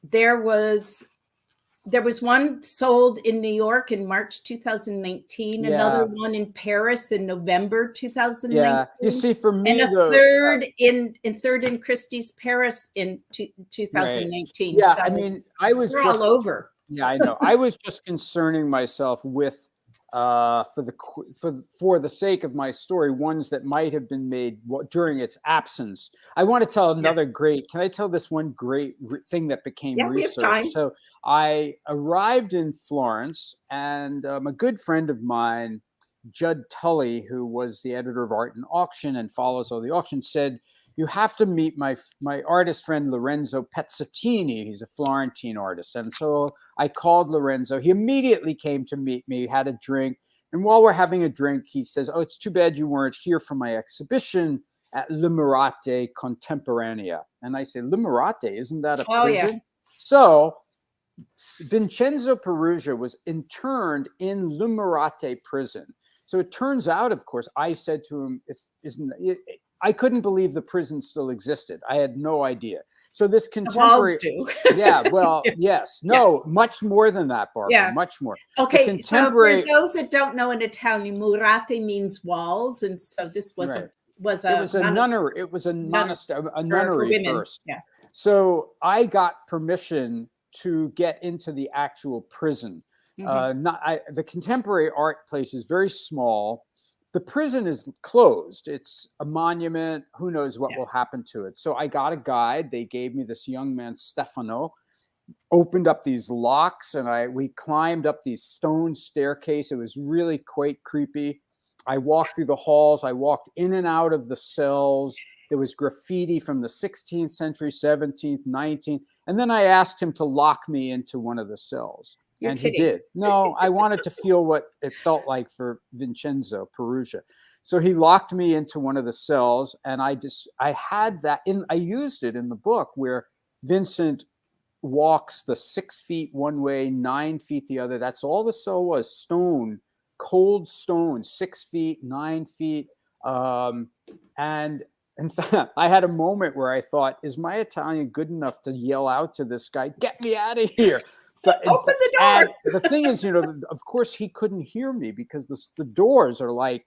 There was one sold in New York in March 2019, another one in Paris in November 2019. Yeah, you see, for me, and a third in Christie's Paris in 2019. Yeah, so I mean, I was just all over. Yeah, I know. I was just concerning myself with, for the sake of my story, ones that might have been made during its absence. I want to tell another great. Can I tell this one great thing that became research? We have time. So I arrived in Florence, and a good friend of mine, Judd Tully, who was the editor of Art and Auction and follows all the auctions, said, "You have to meet my artist friend Lorenzo Pezzettini. He's a Florentine artist." And so I called Lorenzo. He immediately came to meet me, had a drink. And while we're having a drink, he says, "Oh, it's too bad you weren't here for my exhibition at Le Mirate Contemporanea." And I say, "Le Mirate, isn't that a prison?" Yeah. So Vincenzo Perugia was interned in Le Mirate prison. So it turns out, of course, I said to him, I couldn't believe the prison still existed. I had no idea. So this contemporary, much more than that, Barbara. Much more. Okay, so for those that don't know, in Italian, murate means walls, and so this was a nunnery. It was a monastery, a nunnery first. Yeah. So I got permission to get into the actual prison. The contemporary art place is very small. The prison is closed. It's a monument. Who knows what will happen to it? So I got a guide. They gave me this young man, Stefano, opened up these locks, and we climbed up these stone staircase. It was really quite creepy. I walked through the halls. I walked in and out of the cells. There was graffiti from the 16th century, 17th, 19th. And then I asked him to lock me into one of the cells. You're kidding. He did. No, I wanted to feel what it felt like for Vincenzo Perugia. So he locked me into one of the cells, and I had that I used it in the book where Vincent walks the 6 feet one way, 9 feet the other. That's all the cell was: stone, cold stone, 6 feet, 9 feet. And in fact, I had a moment where I thought, is my Italian good enough to yell out to this guy, "Get me out of here"? But open the door. The thing is, of course, he couldn't hear me because the doors are like,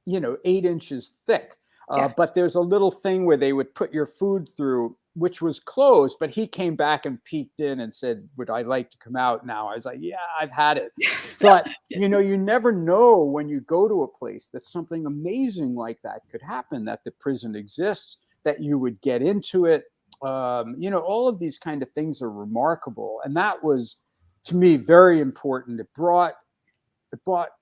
8 inches thick. But there's a little thing where they would put your food through, which was closed. But he came back and peeked in and said, "Would I like to come out now?" I was like, "Yeah, I've had it." But, you never know when you go to a place that something amazing like that could happen, that the prison exists, that you would get into it. All of these kind of things are remarkable. And that was, to me, very important. It brought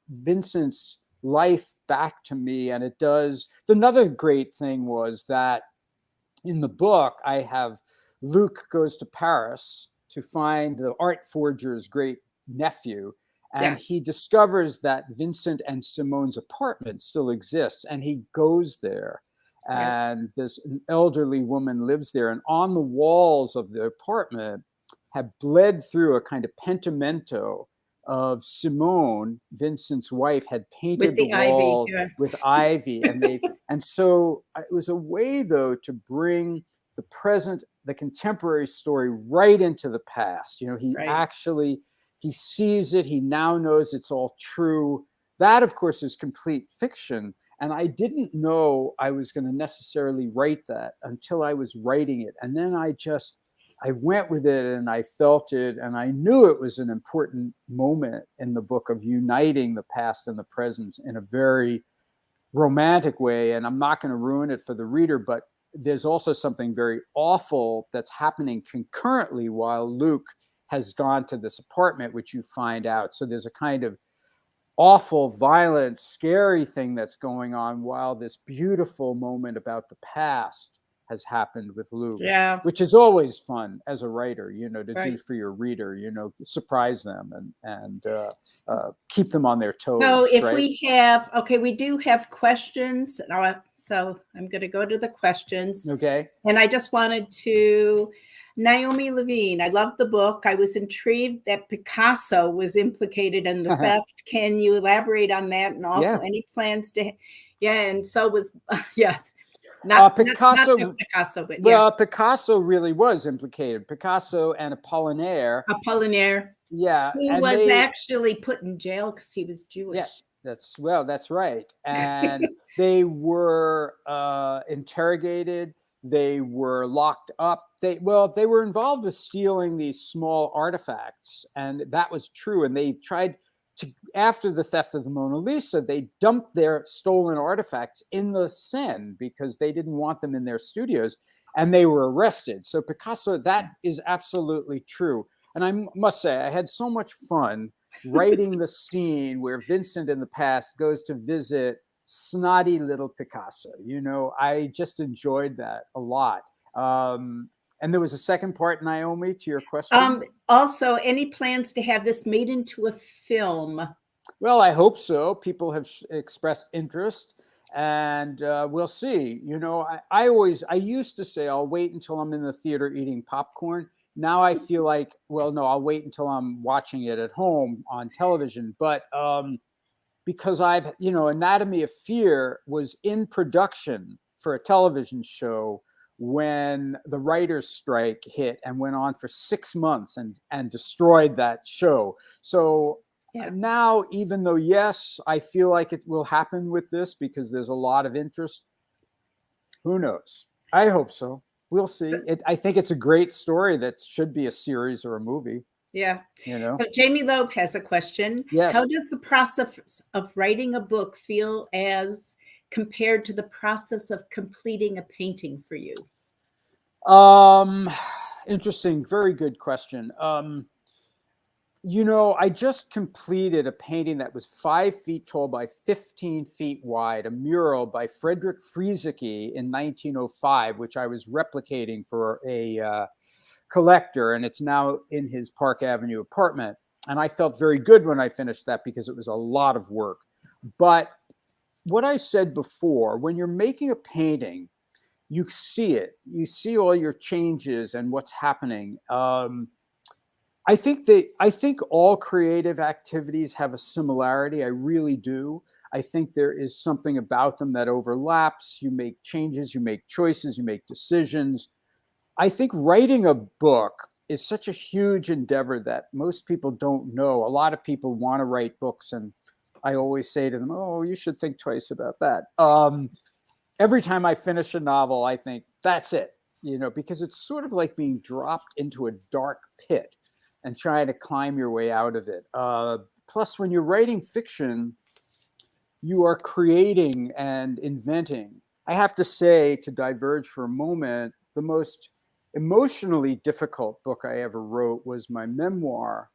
Vincent's life back to me. And it does. Another great thing was that in the book, I have Luke goes to Paris to find the art forger's great nephew. And he discovers that Vincent and Simone's apartment still exists. And he goes there. And this elderly woman lives there. And on the walls of the apartment had bled through a kind of pentimento of Simone, Vincent's wife, had painted With the the ivy, walls yeah. with ivy. And so it was a way, though, to bring the present, the contemporary story right into the past. You know, he sees it. He now knows it's all true. That, of course, is complete fiction. And I didn't know I was going to necessarily write that until I was writing it. And then I went with it and I felt it. And I knew it was an important moment in the book of uniting the past and the present in a very romantic way. And I'm not going to ruin it for the reader, but there's also something very awful that's happening concurrently while Luke has gone to this apartment, which you find out. So there's a kind of awful, violent, scary thing that's going on while this beautiful moment about the past has happened with Luke. Yeah. Which is always fun as a writer, you know, to Right. do for your reader, you know, surprise them and keep them on their toes. So if right? we do have questions. So I'm going to go to the questions. Okay. And I just wanted to, Naomi Levine, I love the book. I was intrigued that Picasso was implicated in the theft. Can you elaborate on that? And also any plans to, and so was, yes. Not just Picasso, but well, Picasso really was implicated. Picasso and Apollinaire. Yeah. Who was actually put in jail because he was Jewish. Yeah, that's right. And they were interrogated. They were locked up. They were involved with stealing these small artifacts, and that was true. And they tried to, after the theft of the Mona Lisa, they dumped their stolen artifacts in the Seine because they didn't want them in their studios, and they were arrested. So Picasso, that is absolutely true. And I must say, I had so much fun writing the scene where Vincent in the past goes to visit snotty little Picasso. You know, I just enjoyed that a lot. And there was a second part, Naomi, to your question. Also, any plans to have this made into a film? Well, I hope so. People have expressed interest, and we'll see. You know, I used to say I'll wait until I'm in the theater eating popcorn. Now I feel like, well, no, I'll wait until I'm watching it at home on television. But because Anatomy of Fear was in production for a television show when the writers' strike hit and went on for 6 months and destroyed that show. So now, even though, yes, I feel like it will happen with this because there's a lot of interest, who knows? I hope so. We'll see. I think it's a great story that should be a series or a movie. Yeah. You know. So Jamie Loeb has a question. Yes. How does the process of writing a book feel as compared to the process of completing a painting for you? Interesting. Very good question. You know, I just completed a painting that was 5 feet tall by 15 feet wide, a mural by Frederick Frieseke in 1905, which I was replicating for a collector, and it's now in his Park Avenue apartment. And I felt very good when I finished that because it was a lot of work. But what I said before, when you're making a painting, you see it. You see all your changes and what's happening. I think all creative activities have a similarity. I really do. I think there is something about them that overlaps. You make changes, you make choices, you make decisions. I think writing a book is such a huge endeavor that most people don't know. A lot of people want to write books, and I always say to them, oh, you should think twice about that. Every time I finish a novel, I think that's it, you know, because it's sort of like being dropped into a dark pit and trying to climb your way out of it. Plus, when you're writing fiction, you are creating and inventing. I have to say, to diverge for a moment, the most emotionally difficult book I ever wrote was my memoir,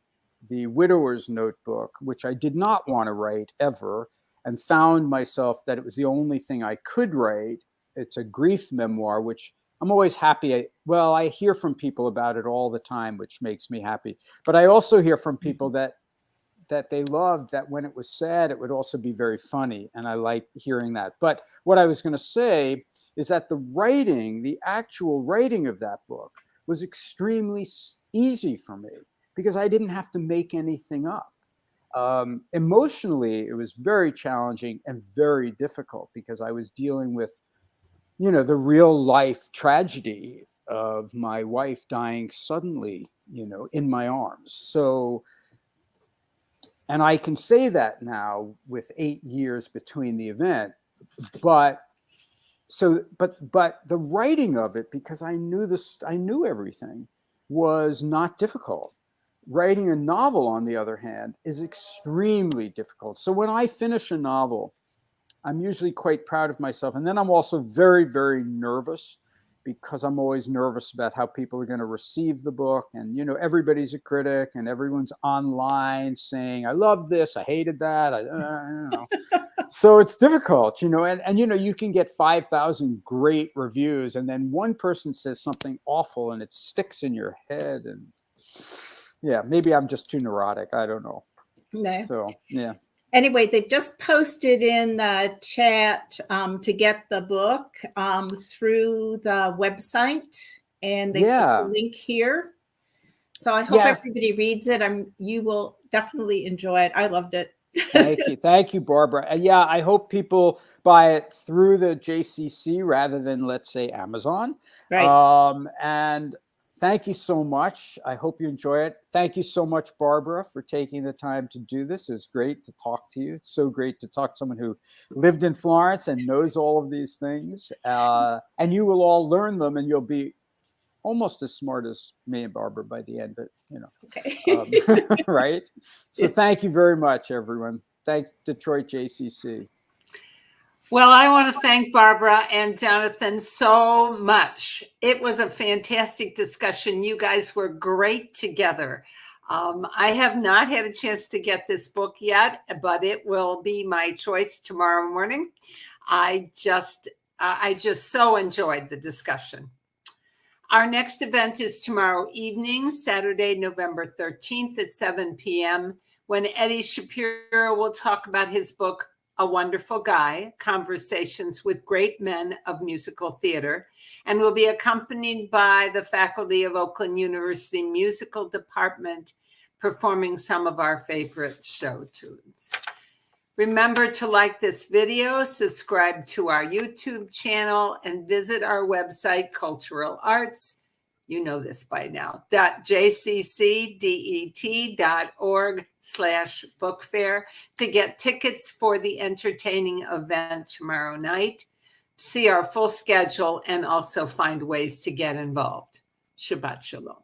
The Widower's Notebook, which I did not want to write ever, and found myself that it was the only thing I could write. It's a grief memoir, which I'm always happy. I hear from people about it all the time, which makes me happy. But I also hear from people that they loved that when it was sad, it would also be very funny. And I like hearing that. But what I was going to say is that the actual writing of that book was extremely easy for me because I didn't have to make anything up. Emotionally, it was very challenging and very difficult because I was dealing with, the real life tragedy of my wife dying suddenly, in my arms. So, and I can say that now with 8 years between the event, but the writing of it, because I knew everything, was not difficult. Writing a novel, on the other hand, is extremely difficult. So when I finish a novel, I'm usually quite proud of myself. And then I'm also very, very nervous because I'm always nervous about how people are going to receive the book. And, everybody's a critic and everyone's online saying, I love this, I hated that. I don't know. So it's difficult, and you can get 5,000 great reviews and then one person says something awful and it sticks in your head. And yeah, maybe I'm just too neurotic. I don't know. No. So, yeah. Anyway, they've just posted in the chat to get the book through the website, and they put the link here. So I hope everybody reads it. You will definitely enjoy it. I loved it. Thank you, Barbara. I hope people buy it through the JCC rather than, let's say, Amazon. Right. And thank you so much. I hope you enjoy it. Thank you so much, Barbara, for taking the time to do this. It was great to talk to you. It's so great to talk to someone who lived in Florence and knows all of these things. And you will all learn them, and you'll be almost as smart as me and Barbara by the end of it, Okay. Right? So thank you very much, everyone. Thanks, Detroit JCC. Well, I want to thank Barbara and Jonathan so much. It was a fantastic discussion. You guys were great together. I have not had a chance to get this book yet, but it will be my choice tomorrow morning. I just so enjoyed the discussion. Our next event is tomorrow evening, Saturday, November 13th at 7 p.m., when Eddie Shapiro will talk about his book, A Wonderful Guy, Conversations with Great Men of Musical Theater, and will be accompanied by the faculty of Oakland University Musical Department performing some of our favorite show tunes. Remember to like this video, subscribe to our YouTube channel, and visit our website, Cultural Arts, you know this by now, .jccdet.org/book fair to get tickets for the entertaining event tomorrow night, see our full schedule, and also find ways to get involved. Shabbat Shalom.